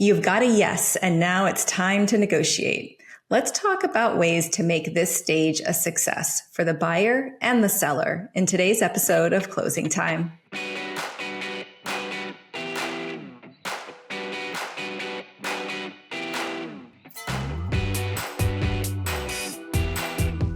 You've got a yes, and now it's time to negotiate. Let's talk about ways to make this stage a success for the buyer and the seller in today's episode of Closing Time.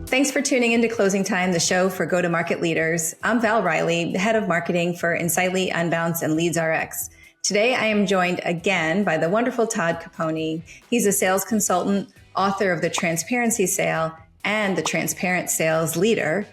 Thanks for tuning into Closing Time, the show for go-to-market leaders. I'm Val Riley, the head of marketing for Insightly, Unbounce, and LeadsRx. Today, I am joined again by the wonderful Todd Caponi. He's a sales consultant, author of The Transparency Sale and The Transparent Sales Leader.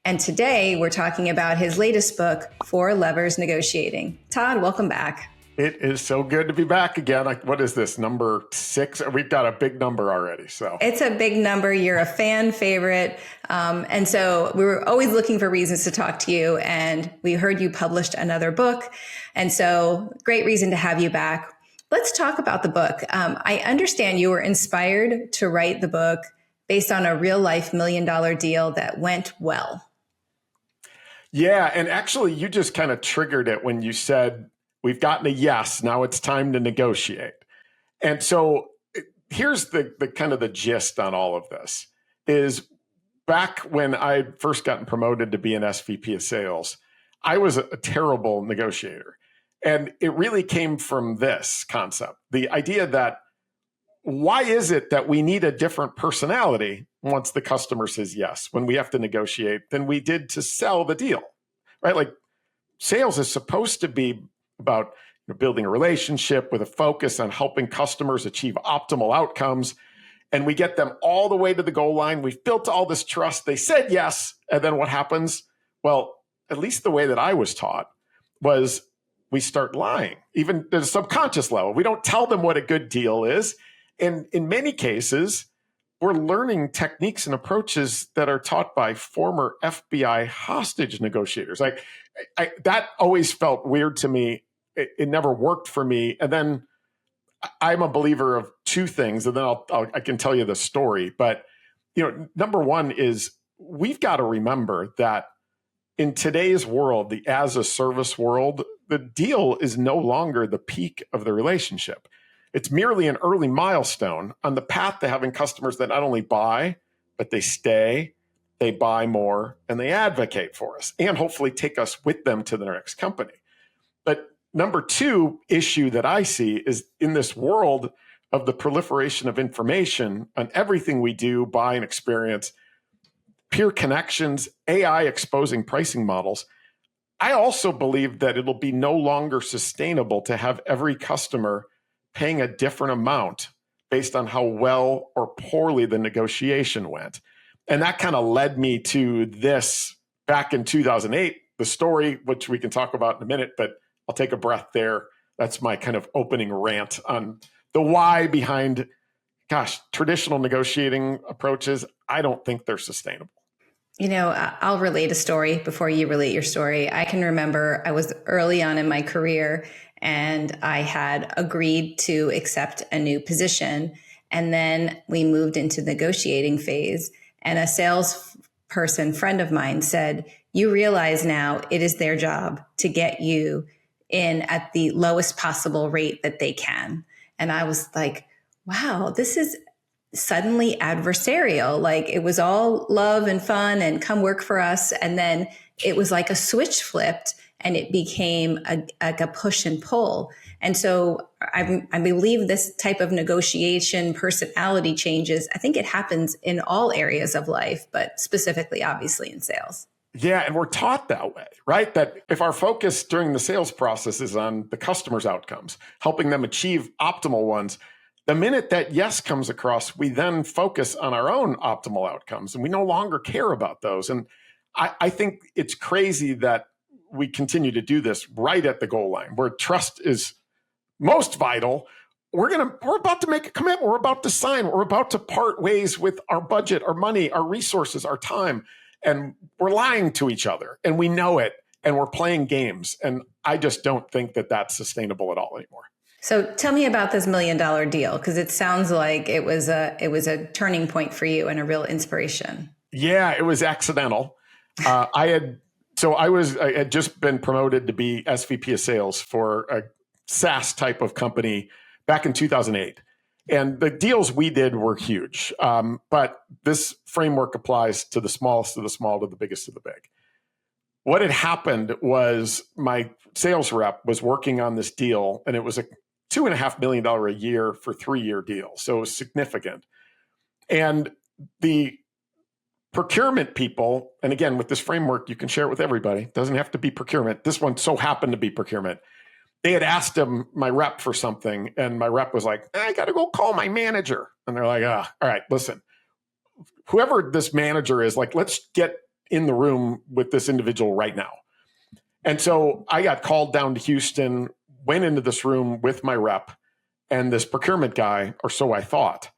And today, we're talking about his latest book, 4 Levers Negotiating. Todd, welcome back. It is so good to be back again. What is this, number 6? We've got a big number already. So it's a big number. You're a fan favorite. And so we were always looking for reasons to talk to you. And we heard you published another book. And so great reason to have you back. Let's talk about the book. I understand you were inspired to write the book based on a real life $1 million deal that went well. Yeah. And actually, you just kind of triggered it when you said, we've gotten a yes, now it's time to negotiate. And so here's the kind of the gist on all of this is back when I first gotten promoted to be an SVP of sales, I was a terrible negotiator. And it really came from this concept, the idea that why is it that we need a different personality once the customer says yes, when we have to negotiate, than we did to sell the deal, right? Like sales is supposed to be about building a relationship with a focus on helping customers achieve optimal outcomes. And we get them all the way to the goal line. We've built all this trust. They said yes. And then what happens? Well, at least the way that I was taught was we start lying, even at a subconscious level. We don't tell them what a good deal is. And in many cases, we're learning techniques and approaches that are taught by former FBI hostage negotiators. That always felt weird to me. It never worked for me. And then I'm a believer of 2 things, and then I can tell you the story. But number one is we've got to remember that in today's world, the as a service world, the deal is no longer the peak of the relationship. It's merely an early milestone on the path to having customers that not only buy, but they stay, they buy more, and they advocate for us, and hopefully take us with them to the next company. But number 2 issue that I see is in this world of the proliferation of information on everything we do, buy, and experience, peer connections, AI exposing pricing models. I also believe that it'll be no longer sustainable to have every customer paying a different amount based on how well or poorly the negotiation went. And that kind of led me to this back in 2008, the story, which we can talk about in a minute, but I'll take a breath there. That's my kind of opening rant on the why behind, traditional negotiating approaches. I don't think they're sustainable. I'll relate a story before you relate your story. I can remember I was early on in my career and I had agreed to accept a new position. And then we moved into the negotiating phase. And a salesperson friend of mine said, you realize now it is their job to get you in at the lowest possible rate that they can. And I was like, wow, this is suddenly adversarial. Like it was all love and fun and come work for us. And then it was like a switch flipped and it became a push and pull. And so I believe this type of negotiation personality changes. I think it happens in all areas of life, but specifically, obviously, in sales. Yeah, and we're taught that way, right? That if our focus during the sales process is on the customer's outcomes, helping them achieve optimal ones, the minute that yes comes across, we then focus on our own optimal outcomes, and we no longer care about those. And I think it's crazy that we continue to do this right at the goal line, where trust is most vital. We're about to make a commitment. We're about to sign. We're about to part ways with our budget, our money, our resources, our time. And we're lying to each other, and we know it, and we're playing games. And I just don't think that that's sustainable at all anymore. So tell me about this $1 million deal, because it sounds like it was a turning point for you and a real inspiration. Yeah, it was accidental. I had just been promoted to be SVP of sales for a SaaS type of company back in 2008. And the deals we did were huge. But this framework applies to the smallest of the small to the biggest of the big. What had happened was my sales rep was working on this deal, and it was a $2.5 million a year for 3-year deal. So it was significant. And the procurement people, and again, with this framework, you can share it with everybody. It doesn't have to be procurement. This one so happened to be procurement. They had asked him, my rep, for something, and my rep was like, I got to go call my manager. And they're like, all right, listen, whoever this manager is, like, let's get in the room with this individual right now. And so I got called down to Houston, went into this room with my rep and this procurement guy, or so I thought.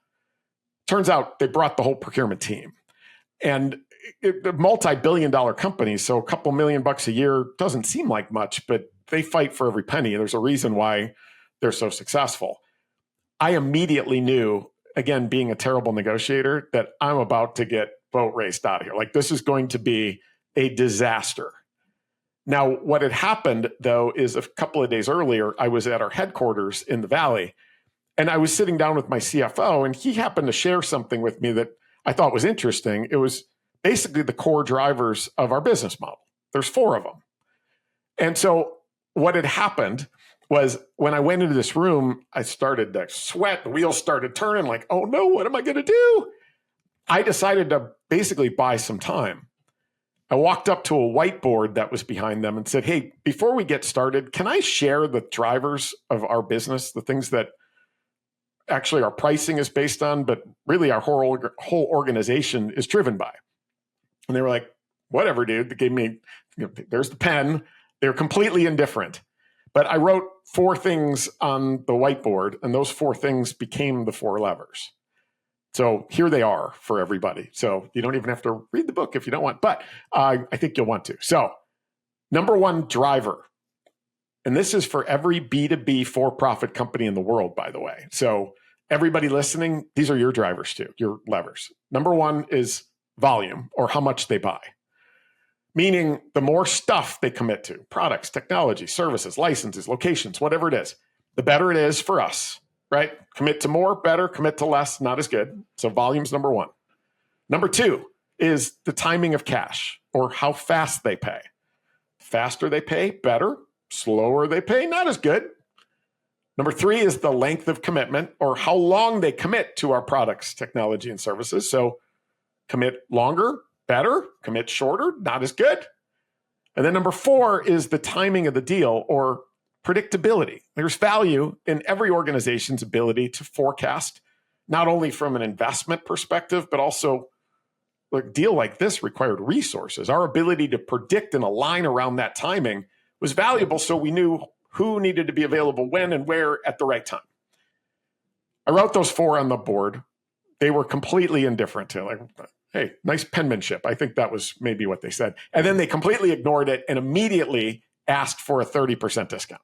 Turns out they brought the whole procurement team. And a multi-billion dollar company, so a couple $1 million a year doesn't seem like much, but they fight for every penny. There's a reason why they're so successful. I immediately knew, again, being a terrible negotiator, that I'm about to get boat raced out of here. Like, this is going to be a disaster. Now, what had happened, though, is a couple of days earlier, I was at our headquarters in the Valley, and I was sitting down with my CFO, and he happened to share something with me that I thought was interesting. It was basically the core drivers of our business model. There's 4 of them. And so what had happened was when I went into this room, I started to sweat. The wheels started turning, like, oh no, what am I going to do? I decided to basically buy some time. I walked up to a whiteboard that was behind them and said, hey, before we get started, can I share the drivers of our business, the things that actually our pricing is based on, but really our whole organization is driven by? And they were like, whatever, dude. They gave me, there's the pen. They're completely indifferent. But I wrote 4 things on the whiteboard, and those 4 things became the 4 levers. So here they are for everybody. So you don't even have to read the book if you don't want, but I think you'll want to. So number 1, driver. And this is for every B2B for-profit company in the world, by the way. So everybody listening, these are your drivers too, your levers. Number 1 is volume, or how much they buy. Meaning the more stuff they commit to, products, technology, services, licenses, locations, whatever it is, the better it is for us, right? Commit to more, better. Commit to less, not as good. So volume's number 1. Number 2 is the timing of cash, or how fast they pay. Faster they pay, better. Slower they pay, not as good. Number 3 is the length of commitment, or how long they commit to our products, technology, and services. So commit longer, better. Commit shorter, not as good. And then number 4 is the timing of the deal, or predictability. There's value in every organization's ability to forecast, not only from an investment perspective, but also a deal like this required resources. Our ability to predict and align around that timing was valuable, so we knew who needed to be available when and where at the right time. I wrote those 4 on the board. They were completely indifferent to, like, hey, nice penmanship. I think that was maybe what they said. And then they completely ignored it and immediately asked for a 30% discount.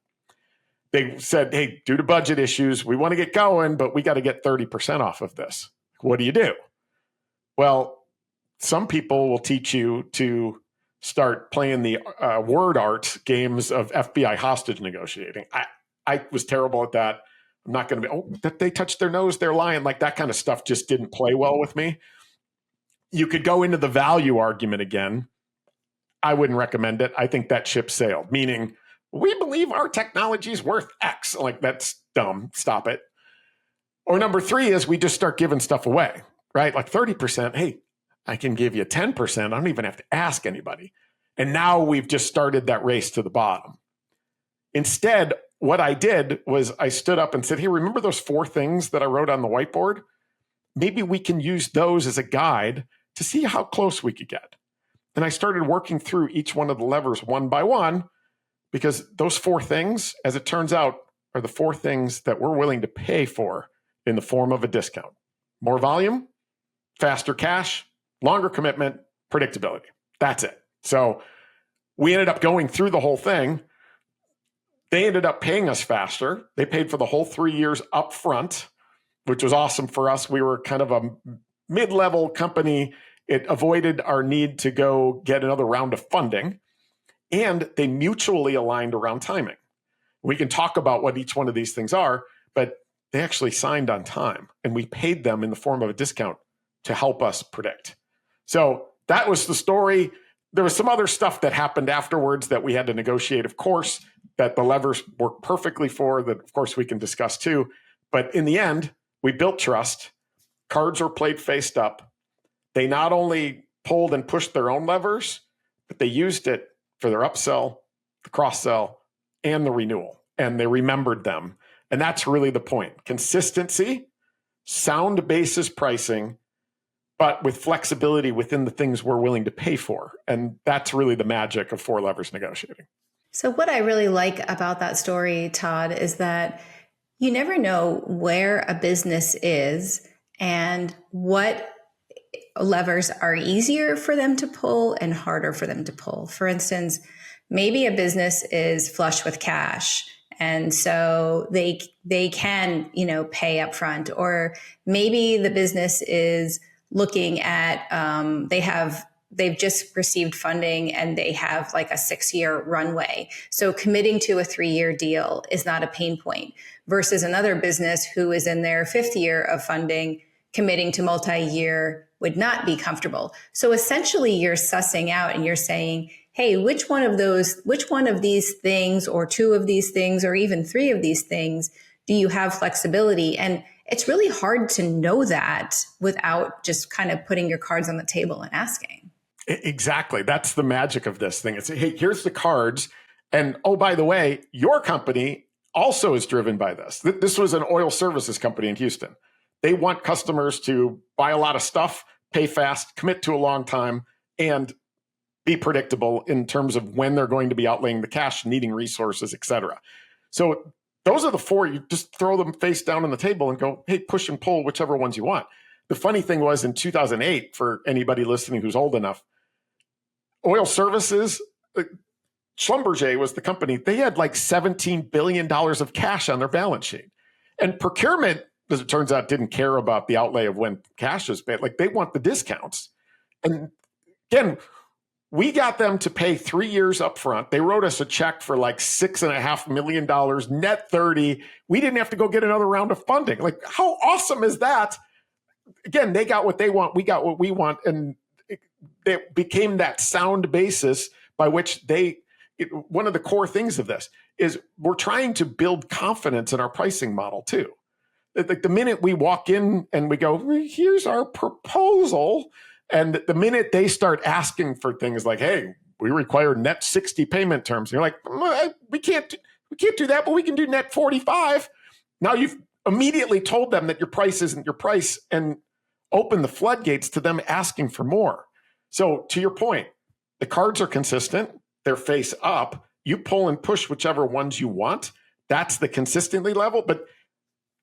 They said, hey, due to budget issues, we want to get going, but we got to get 30% off of this. What do you do? Well, some people will teach you to start playing the word art games of FBI hostage negotiating. I was terrible at that. I'm not going to be, that they touched their nose, they're lying. Like, that kind of stuff just didn't play well with me. You could go into the value argument again. I wouldn't recommend it. I think that ship sailed, meaning we believe our technology is worth X. Like, that's dumb. Stop it. Or number 3 is we just start giving stuff away, right? Like 30%. Hey, I can give you 10%. I don't even have to ask anybody. And now we've just started that race to the bottom. Instead, what I did was I stood up and said, hey, remember those 4 things that I wrote on the whiteboard? Maybe we can use those as a guide to see how close we could get. And I started working through each one of the levers one by one, because those 4 things, as it turns out, are the 4 things that we're willing to pay for in the form of a discount. More volume, faster cash, longer commitment, predictability. That's it. So we ended up going through the whole thing. They ended up paying us faster. They paid for the whole 3 years up front, which was awesome for us. We were kind of a mid-level company. It avoided our need to go get another round of funding. And they mutually aligned around timing. We can talk about what each one of these things are, but they actually signed on time, and we paid them in the form of a discount to help us predict. So that was the story. There was some other stuff that happened afterwards that we had to negotiate, of course, that the levers worked perfectly for, that of course we can discuss too. But in the end, we built trust. Cards were played faced up. They not only pulled and pushed their own levers, but they used it for their upsell, the cross-sell, and the renewal. And they remembered them. And that's really the point. Consistency, sound basis pricing, but with flexibility within the things we're willing to pay for. And that's really the magic of four levers negotiating. So what I really like about that story, Todd, is that you never know where a business is and what levers are easier for them to pull and harder for them to pull. For instance, maybe a business is flush with cash, and so they can, pay upfront. Or maybe the business is looking at they've just received funding and they have like a 6-year runway. So committing to a 3-year deal is not a pain point, versus another business who is in their 5th year of funding, committing to multi-year would not be comfortable. So essentially you're sussing out and you're saying, hey, which one of these things, or 2 of these things, or even 3 of these things do you have flexibility? And it's really hard to know that without just kind of putting your cards on the table and asking. Exactly. That's the magic of this thing. It's, hey, here's the cards. And oh, by the way, your company also is driven by this. This was an oil services company in Houston. They want customers to buy a lot of stuff, pay fast, commit to a long time, and be predictable in terms of when they're going to be outlaying the cash, needing resources, et cetera. So those are the 4. You just throw them face down on the table and go, hey, push and pull whichever ones you want. The funny thing was, in 2008, for anybody listening who's old enough, oil services, Schlumberger was the company. They had like $17 billion of cash on their balance sheet. And procurement, as it turns out, didn't care about the outlay of when cash was paid. Like, they want the discounts. And again, we got them to pay 3 years up front. They wrote us a check for like $6.5 million, net 30. We didn't have to go get another round of funding. Like, how awesome is that? Again, they got what they want. We got what we want. And it became that sound basis by which one of the core things of this is we're trying to build confidence in our pricing model too. Like, the minute we walk in and we go, here's our proposal, and the minute they start asking for things like, hey, we require net 60 payment terms, you're like, we can't do that, but we can do net 45. Now you've immediately told them that your price isn't your price and open the floodgates to them asking for more. So to your point, the cards are consistent. They're face up. You pull and push whichever ones you want. That's the consistently level. But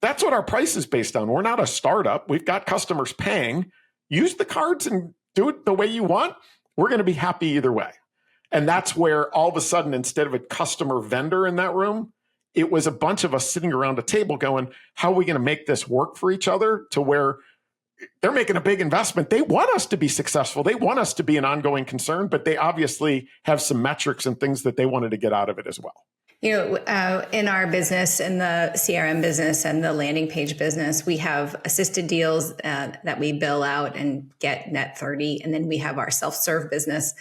that's what our price is based on. We're not a startup. We've got customers paying. Use the cards and do it the way you want. We're going to be happy either way. And that's where all of a sudden, instead of a customer vendor in that room, it was a bunch of us sitting around a table going, how are we going to make this work for each other, to where they're making a big investment. They want us to be successful. They want us to be an ongoing concern, but they obviously have some metrics and things that they wanted to get out of it as well. In our business, in the CRM business and the landing page business, we have assisted deals that we bill out and get net 30. And then we have our self-serve business.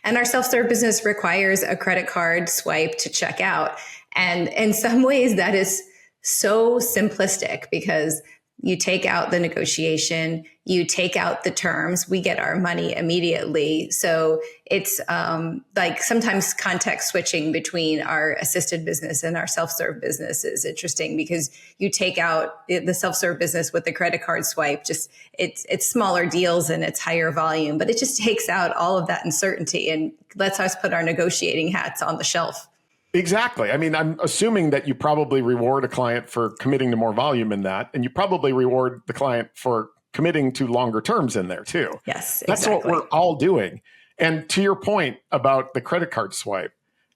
And our self-serve business requires a credit card swipe to check out. And in some ways, that is so simplistic, because you take out the negotiation, you take out the terms, we get our money immediately. So it's like sometimes context switching between our assisted business and our self-serve business is interesting, because you take out the self-serve business with the credit card swipe, just it's smaller deals and it's higher volume, but it just takes out all of that uncertainty and lets us put our negotiating hats on the shelf. Exactly. I mean, I'm assuming that you probably reward a client for committing to more volume in that, and you probably reward the client for committing to longer terms in there too. Yes, exactly. That's what we're all doing. And to your point about the credit card swipe,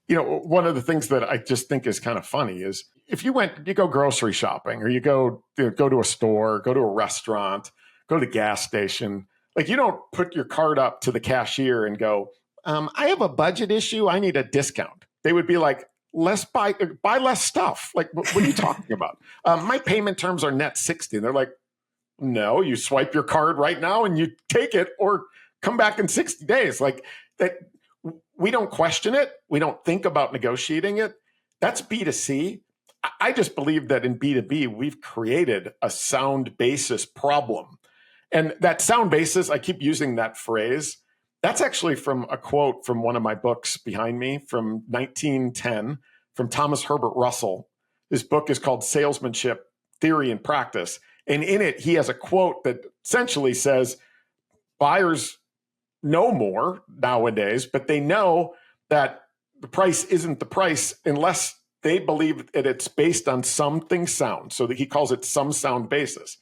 one of the things that I just think is kind of funny is if you go grocery shopping, or you go to a store, go to a restaurant, go to the gas station, like, you don't put your card up to the cashier and go, I have a budget issue. I need a discount. They would be like, buy less stuff. Like, what are you talking about? My payment terms are net 60. And they're like, no, you swipe your card right now and you take it, or come back in 60 days. Like that, we don't question it. We don't think about negotiating it. That's B2C. I just believe that in B2B, we've created a sound basis problem. And that sound basis, I keep using that phrase. That's actually from a quote from one of my books behind me from 1910 from Thomas Herbert Russell. His book is called Salesmanship, Theory and Practice. And in it, he has a quote that essentially says, buyers know more nowadays, but they know that the price isn't the price unless they believe that it's based on something sound. So that he calls it some sound basis.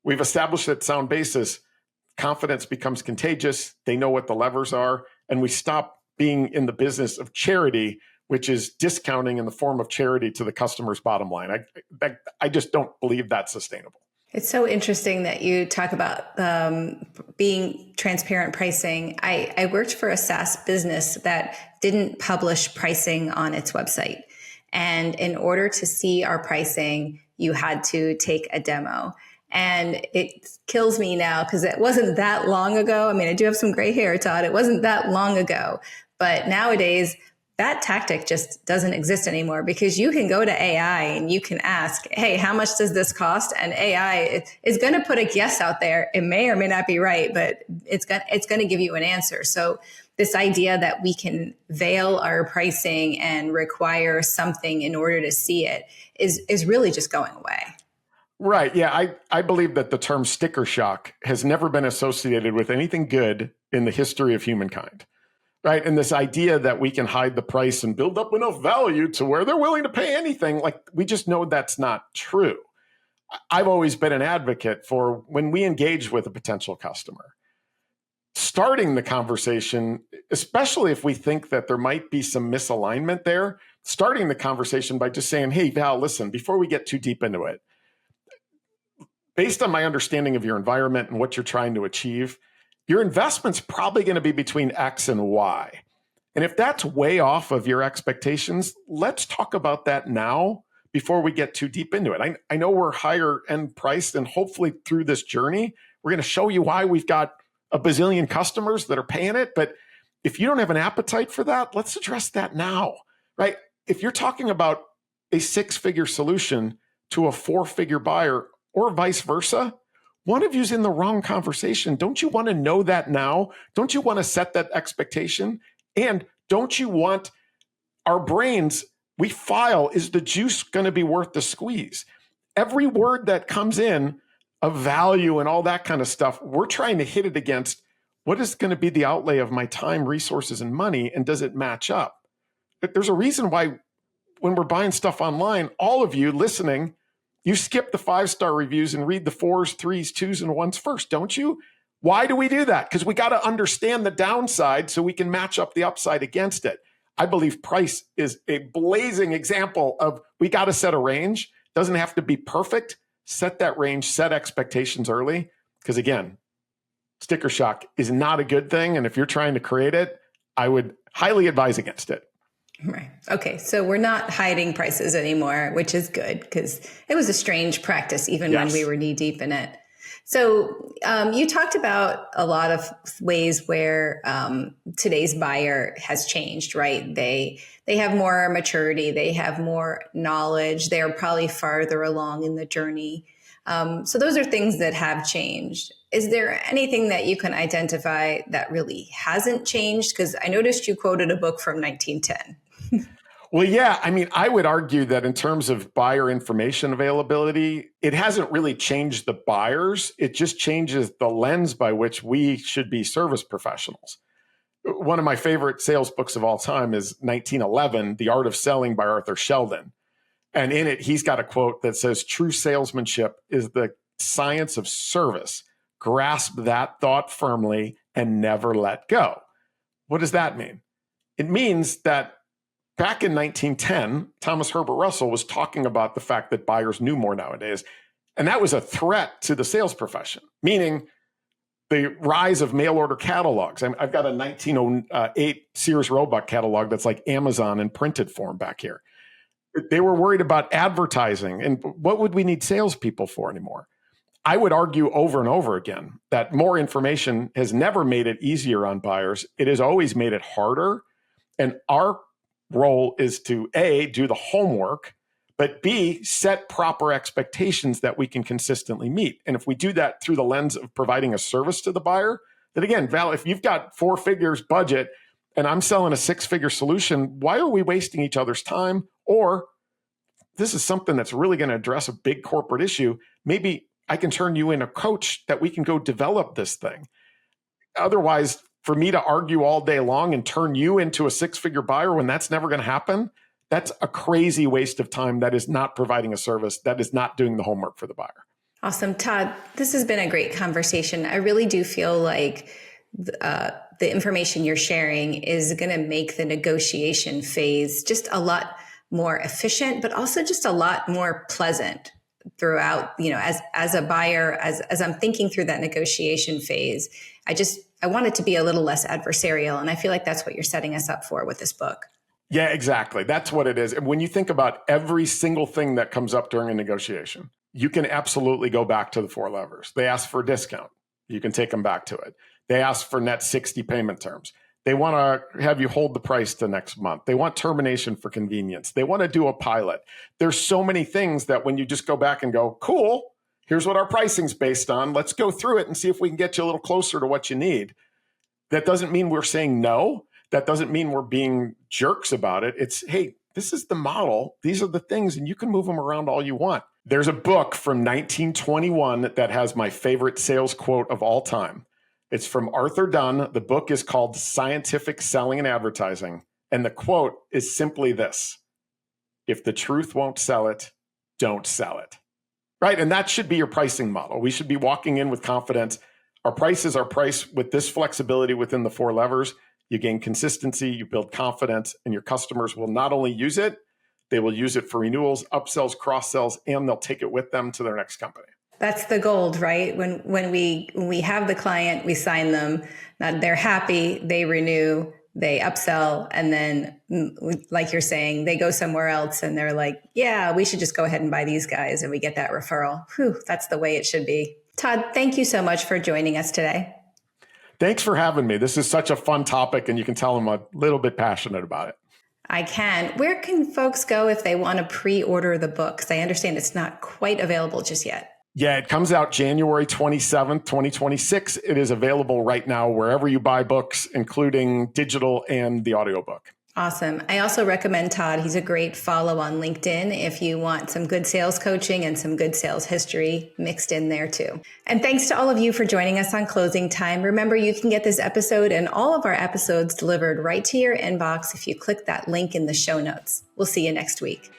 We've established that sound basis. Confidence becomes contagious. They know what the levers are. And we stop being in the business of charity, which is discounting in the form of charity to the customer's bottom line. I just don't believe that's sustainable. It's so interesting that you talk about being transparent pricing. I worked for a SaaS business that didn't publish pricing on its website. And in order to see our pricing, you had to take a demo. And it kills me now because it wasn't that long ago. I mean, I do have some gray hair, Todd. It wasn't that long ago. But nowadays, that tactic just doesn't exist anymore, because you can go to AI and you can ask, hey, how much does this cost? And AI is going to put a guess out there. It may or may not be right, but it's going to give you an answer. So this idea that we can veil our pricing and require something in order to see it is really just going away. Right. Yeah. I believe that the term sticker shock has never been associated with anything good in the history of humankind. Right. And this idea that we can hide the price and build up enough value to where they're willing to pay anything, like, we just know that's not true. I've always been an advocate for, when we engage with a potential customer, starting the conversation, especially if we think that there might be some misalignment there, starting the conversation by just saying, hey, Val, listen, before we get too deep into it, based on my understanding of your environment and what you're trying to achieve, your investment's probably going to be between X and Y. And if that's way off of your expectations, let's talk about that now before we get too deep into it. I know we're higher end priced, and hopefully through this journey, we're going to show you why we've got a bazillion customers that are paying it. But if you don't have an appetite for that, let's address that now, right? If you're talking about a 6-figure solution to a 4-figure buyer, or vice versa, one of you's in the wrong conversation. Don't you want to know that now? Don't you want to set that expectation? And don't you want our brains, we file, is the juice going to be worth the squeeze? Every word that comes in of value and all that kind of stuff, we're trying to hit it against, what is going to be the outlay of my time, resources, and money, and does it match up? There's a reason why when we're buying stuff online, all of you listening, you skip the 5-star reviews and read the 4s, 3s, 2s, and 1s first, don't you? Why do we do that? Because we got to understand the downside so we can match up the upside against it. I believe price is a blazing example of, we got to set a range. Doesn't have to be perfect. Set that range, set expectations early. Because again, sticker shock is not a good thing. And if you're trying to create it, I would highly advise against it. Right. Okay. So we're not hiding prices anymore, which is good, because it was a strange practice even when we were knee deep in it. So you talked about a lot of ways where today's buyer has changed, right? They have more maturity. They have more knowledge. They're probably farther along in the journey. So those are things that have changed. Is there anything that you can identify that really hasn't changed? Because I noticed you quoted a book from 1910. Well, yeah, I mean, I would argue that in terms of buyer information availability, it hasn't really changed the buyers. It just changes the lens by which we should be service professionals. One of my favorite sales books of all time is 1911, The Art of Selling by Arthur Sheldon. And in it, he's got a quote that says, true salesmanship is the science of service. Grasp that thought firmly and never let go. What does that mean? It means that back in 1910, Thomas Herbert Russell was talking about the fact that buyers knew more nowadays. And that was a threat to the sales profession, meaning the rise of mail order catalogs. I've got a 1908 Sears Roebuck catalog that's like Amazon in printed form back here. They were worried about advertising, and what would we need salespeople for anymore? I would argue over and over again that more information has never made it easier on buyers. It has always made it harder. And our role is to A, do the homework, but B, set proper expectations that we can consistently meet. And if we do that through the lens of providing a service to the buyer, then again, Val, if you've got 4 figures budget and I'm selling a 6-figure solution, why are we wasting each other's time? Or this is something that's really going to address a big corporate issue. Maybe I can turn you in a coach that we can go develop this thing. Otherwise, for me to argue all day long and turn you into a 6-figure buyer when that's never going to happen, that's a crazy waste of time. That is not providing a service. That is not doing the homework for the buyer. Awesome. Todd, this has been a great conversation. I really do feel like the information you're sharing is going to make the negotiation phase just a lot more efficient, but also just a lot more pleasant throughout, as a buyer, as I'm thinking through that negotiation phase. I want it to be a little less adversarial. And I feel like that's what you're setting us up for with this book. Yeah, exactly. That's what it is. And when you think about every single thing that comes up during a negotiation, you can absolutely go back to the 4 levers. They ask for a discount. You can take them back to it. They ask for net 60 payment terms. They want to have you hold the price to next month. They want termination for convenience. They want to do a pilot. There's so many things that when you just go back and go, cool, here's what our pricing's based on. Let's go through it and see if we can get you a little closer to what you need. That doesn't mean we're saying no. That doesn't mean we're being jerks about it. It's, hey, this is the model. These are the things, and you can move them around all you want. There's a book from 1921 that has my favorite sales quote of all time. It's from Arthur Dunn. The book is called Scientific Selling and Advertising. And the quote is simply this: if the truth won't sell it, don't sell it. Right? And that should be your pricing model. We should be walking in with confidence. Our price is our price with this flexibility within the 4 levers. You gain consistency, you build confidence, and your customers will not only use it, they will use it for renewals, upsells, cross-sells, and they'll take it with them to their next company. That's the gold, right? When we have the client, we sign them, they're happy, they renew, they upsell, and then, like you're saying, they go somewhere else and they're like, yeah, we should just go ahead and buy these guys, and we get that referral. Whew, that's the way it should be. Todd, thank you so much for joining us today. Thanks for having me. This is such a fun topic, and you can tell I'm a little bit passionate about it. I can. Where can folks go if they want to pre-order the book? Because I understand it's not quite available just yet. Yeah, it comes out January 27th, 2026. It is available right now wherever you buy books, including digital and the audiobook. Awesome. I also recommend Todd. He's a great follow on LinkedIn if you want some good sales coaching and some good sales history mixed in there too. And thanks to all of you for joining us on Closing Time. Remember, you can get this episode and all of our episodes delivered right to your inbox if you click that link in the show notes. We'll see you next week.